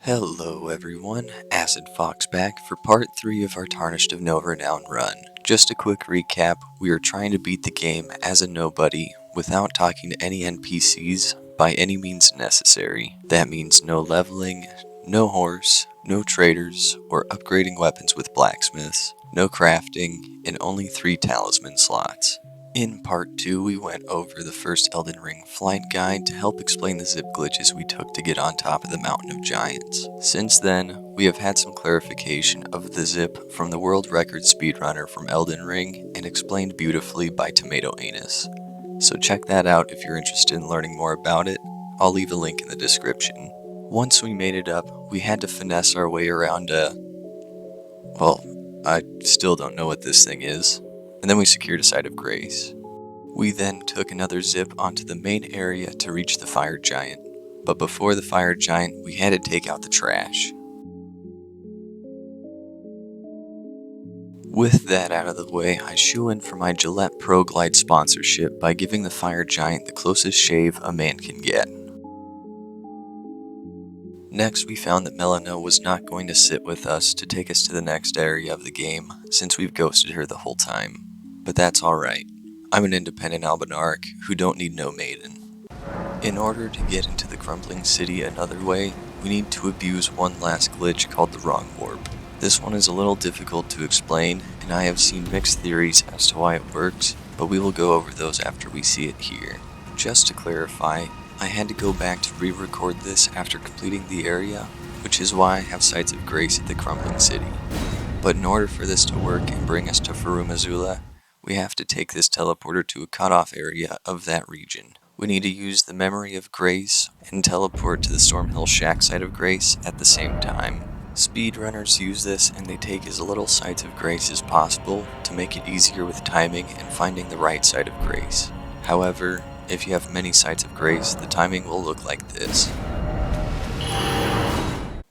Hello everyone, Acid Fox back for part 3 of our Tarnished of Renown run. Just a quick recap, we are trying to beat the game as a nobody without talking to any NPCs by any means necessary. That means no leveling, no horse, no traders, or upgrading weapons with blacksmiths, no crafting, and only 3 talisman slots. In part 2, we went over the first Elden Ring flight guide to help explain the zip glitches we took to get on top of the Mountain of Giants. Since then, we have had some clarification of the zip from the world record speedrunner from Elden Ring and explained beautifully by Tomatoanus. So check that out if you're interested in learning more about it. I'll leave a link in the description. Once we made it up, we had to finesse our way around I still don't know what this thing is. And then we secured a site of grace. We then took another zip onto the main area to reach the fire giant, but before the fire giant, we had to take out the trash. With that out of the way, I shoe in for my Gillette Pro Glide sponsorship by giving the fire giant the closest shave a man can get. Next, we found that Melina was not going to sit with us to take us to the next area of the game, since we've ghosted her the whole time. But that's alright. I'm an independent albinarch who don't need no maiden. In order to get into the crumbling city another way, we need to abuse one last glitch called the wrong warp. This one is a little difficult to explain, and I have seen mixed theories as to why it works, but we will go over those after we see it here. Just to clarify, I had to go back to re-record this after completing the area, which is why I have sites of grace at the crumbling city. But in order for this to work and bring us to Farum Azula, we have to take this teleporter to a cutoff area of that region. We need to use the Memory of Grace and teleport to the Stormhill Shack site of grace at the same time. Speedrunners use this and they take as little sites of grace as possible to make it easier with timing and finding the right site of grace. However, if you have many sites of grace, the timing will look like this.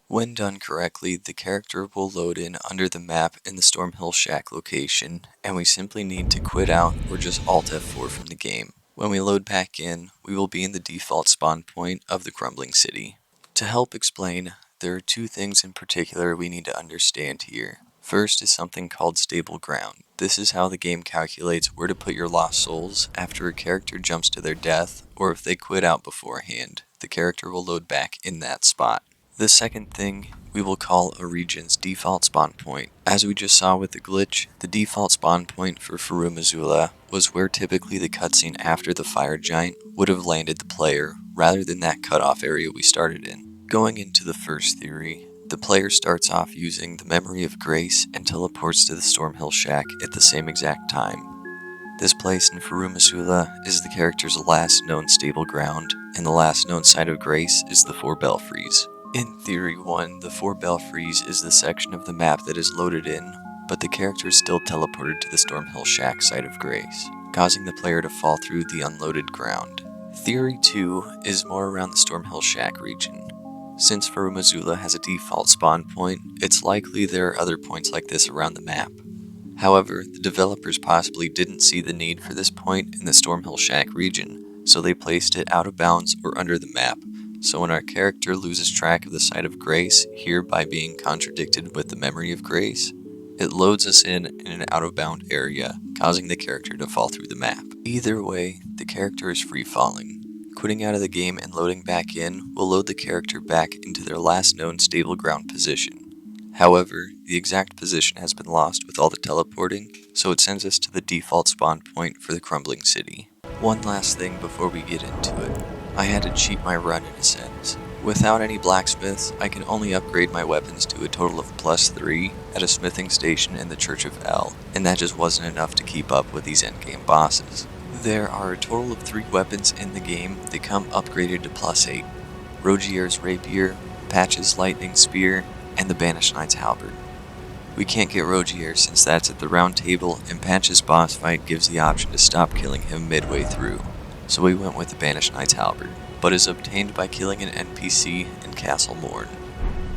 When done correctly, the character will load in under the map in the Stormhill Shack location, and we simply need to quit out or just Alt F4 from the game. When we load back in, we will be in the default spawn point of the crumbling city. To help explain, there are 2 things in particular we need to understand here. First is something called stable ground. This is how the game calculates where to put your lost souls after a character jumps to their death, or if they quit out beforehand, the character will load back in that spot. The second thing we will call a region's default spawn point. As we just saw with the glitch, the default spawn point for Farum Azula was where typically the cutscene after the fire giant would have landed the player, rather than that cutoff area we started in. Going into the first theory, the player starts off using the Memory of Grace and teleports to the Stormhill Shack at the same exact time. This place in Farum Azula is the character's last known stable ground, and the last known site of grace is the 4 belfries. In Theory 1, the 4 belfries is the section of the map that is loaded in, but the character is still teleported to the Stormhill Shack site of grace, causing the player to fall through the unloaded ground. Theory 2 is more around the Stormhill Shack region. Since Farum Azula has a default spawn point, it's likely there are other points like this around the map. However, the developers possibly didn't see the need for this point in the Stormhill Shack region, so they placed it out of bounds or under the map. So when our character loses track of the site of grace, here by being contradicted with the Memory of Grace, it loads us in an out-of-bound area, causing the character to fall through the map. Either way, the character is free-falling. Quitting out of the game and loading back in will load the character back into their last known stable ground position. However, the exact position has been lost with all the teleporting, so it sends us to the default spawn point for the crumbling city. One last thing before we get into it. I had to cheat my run in a sense. Without any blacksmiths, I can only upgrade my weapons to a total of +3 at a smithing station in the Church of Elle, and that just wasn't enough to keep up with these endgame bosses. There are a total of 3 weapons in the game that come upgraded to +8. Rogier's Rapier, Patch's Lightning Spear, and the Banished Knight's Halberd. We can't get Rogier since that's at the round table, and Patch's boss fight gives the option to stop killing him midway through. So we went with the Banished Knight's Halberd, but is obtained by killing an NPC in Castle Morn.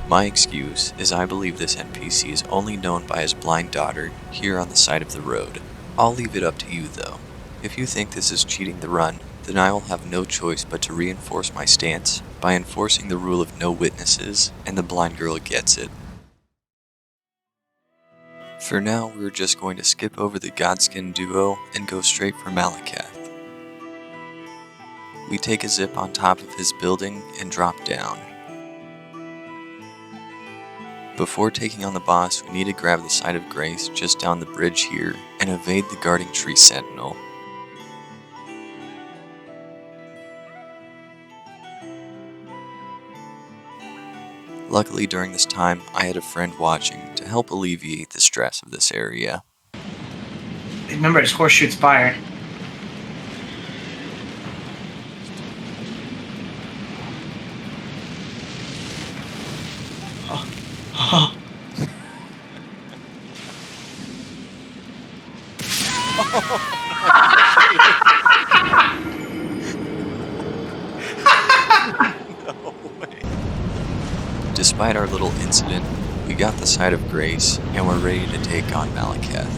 My excuse is I believe this NPC is only known by his blind daughter here on the side of the road. I'll leave it up to you though. If you think this is cheating the run, then I will have no choice but to reinforce my stance by enforcing the rule of no witnesses, and the blind girl gets it. For now, we're just going to skip over the Godskin duo and go straight for Maliketh. We take a zip on top of his building and drop down. Before taking on the boss, we need to grab the Side of Grace just down the bridge here and evade the guarding tree sentinel. Luckily during this time, I had a friend watching to help alleviate the stress of this area. Remember, his horse shoots fire. Oh. No way. Despite our little incident, we got the Side of Grace and we're ready to take on Maliketh.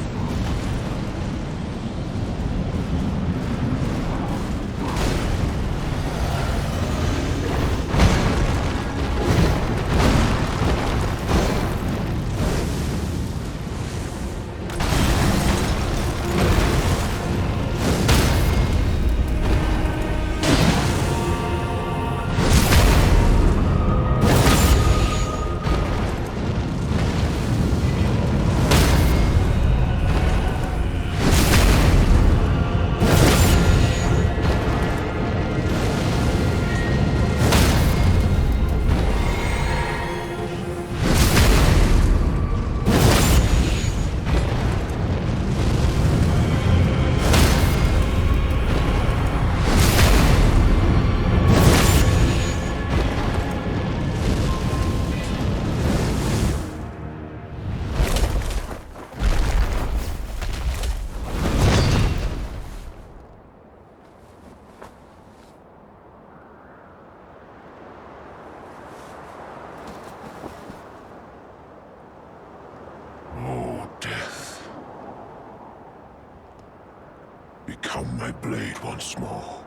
Become my blade once more.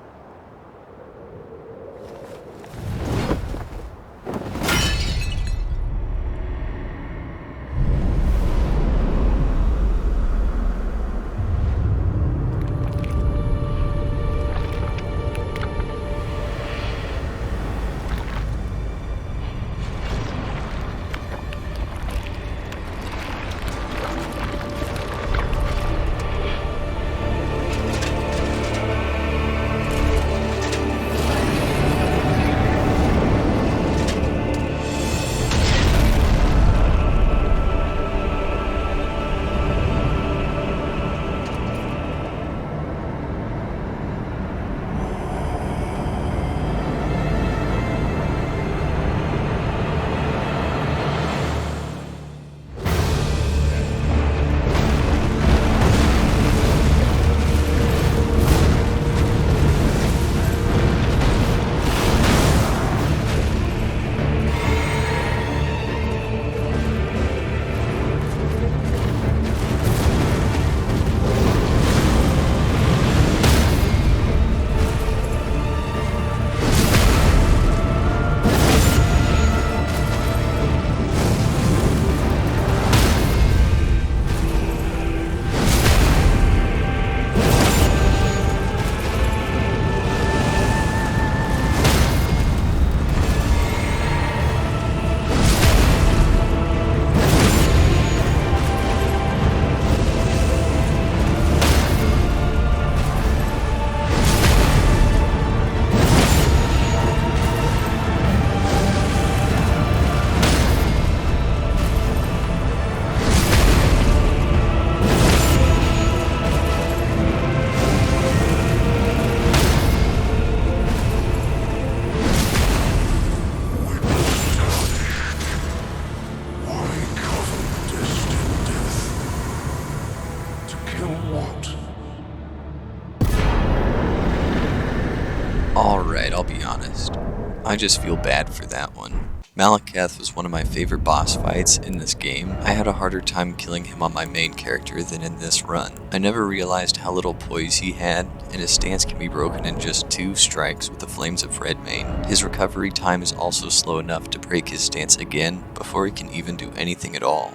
Alright, I'll be honest. I just feel bad for that one. Maliketh was one of my favorite boss fights in this game. I had a harder time killing him on my main character than in this run. I never realized how little poise he had, and his stance can be broken in just 2 strikes with the Flames of Redmane. His recovery time is also slow enough to break his stance again before he can even do anything at all.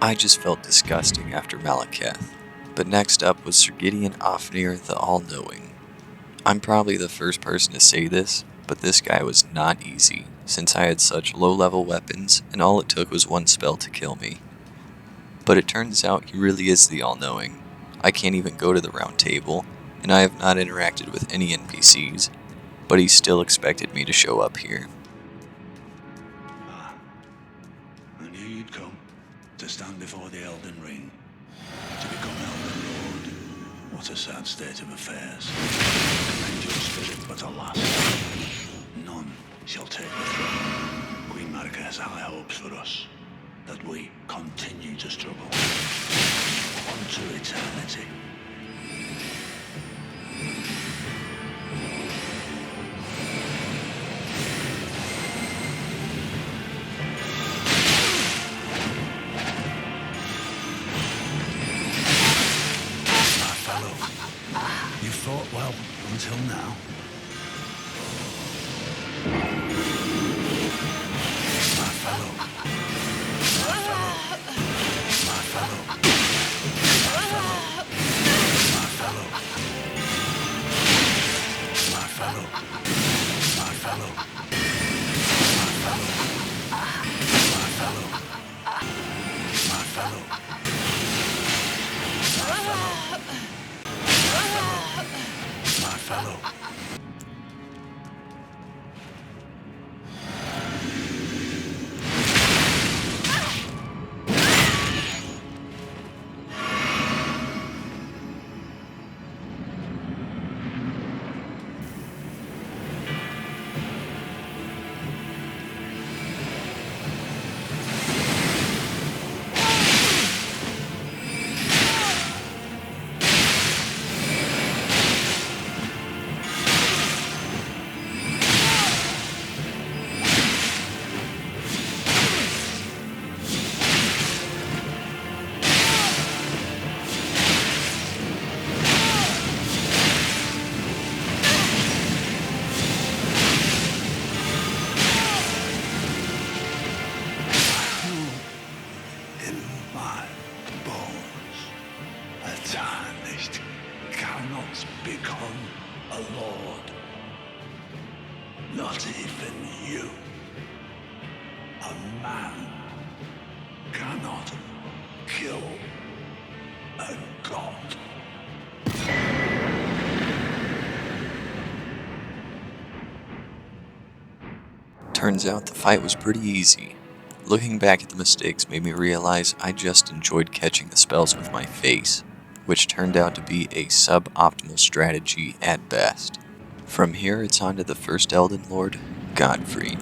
I just felt disgusting after Maliketh. But next up was Sir Gideon Offnier the All-Knowing. I'm probably the first person to say this, but this guy was not easy, since I had such low-level weapons, and all it took was 1 spell to kill me. But it turns out he really is the All-Knowing. I can't even go to the round table, and I have not interacted with any NPCs, but he still expected me to show up here. I knew you'd come to stand before the Elden Ring, to become Elden Lord. What a sad state of affairs. Commend your spirit, but alas, none shall take the throne. Queen Maliketh has high hopes for us, that we continue to struggle unto eternity. You fought well until now. My fellow. My fellow. My fellow. My fellow. My fellow. My fellow. My fellow. My fellow. My fellow. My fellow. Tarnished cannot become a lord. Not even you. A man cannot kill a god. Turns out the fight was pretty easy. Looking back at the mistakes made me realize I just enjoyed catching the spells with my face, which turned out to be a suboptimal strategy at best. From here it's on to the first Elden Lord, Godfrey.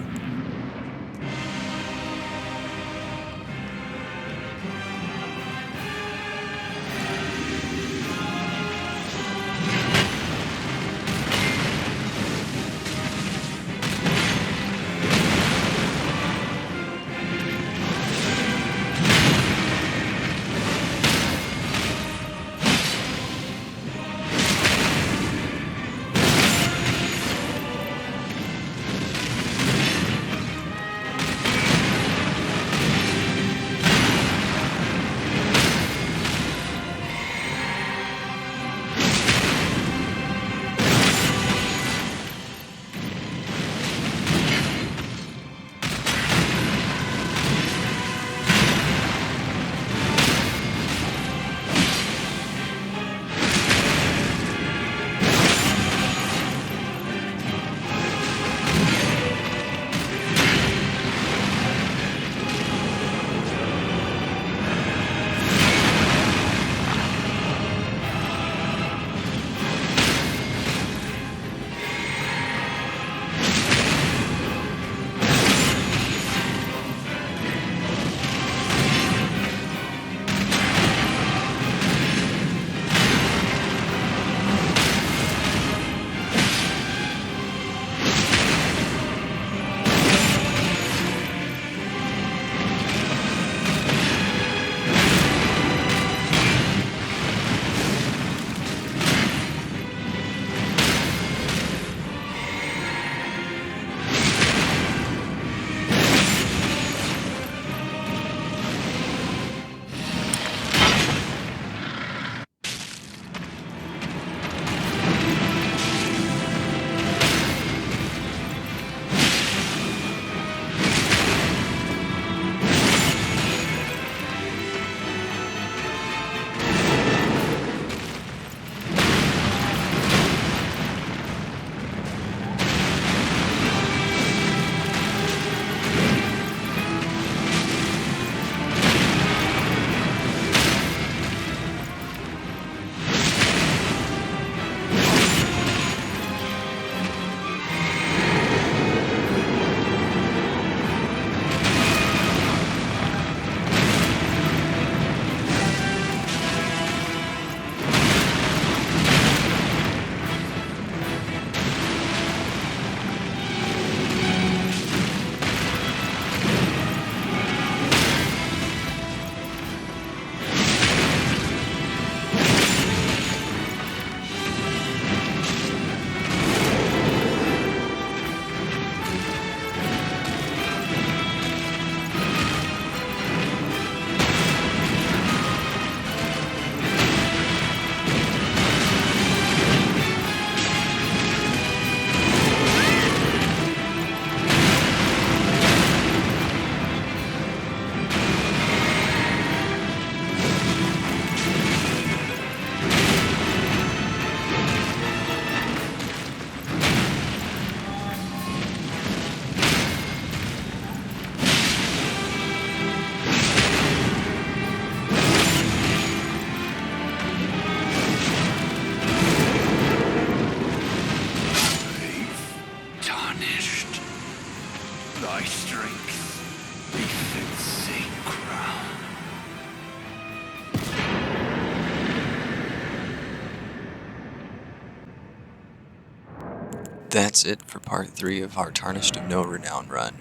That's it for part 3 of our Tarnished of No Renown run.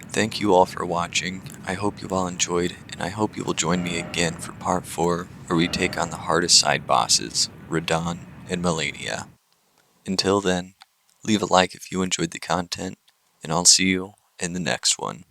Thank you all for watching. I hope you all enjoyed, and I hope you will join me again for part 4, where we take on the hardest side bosses, Radon and Melania. Until then, leave a like if you enjoyed the content, and I'll see you in the next one.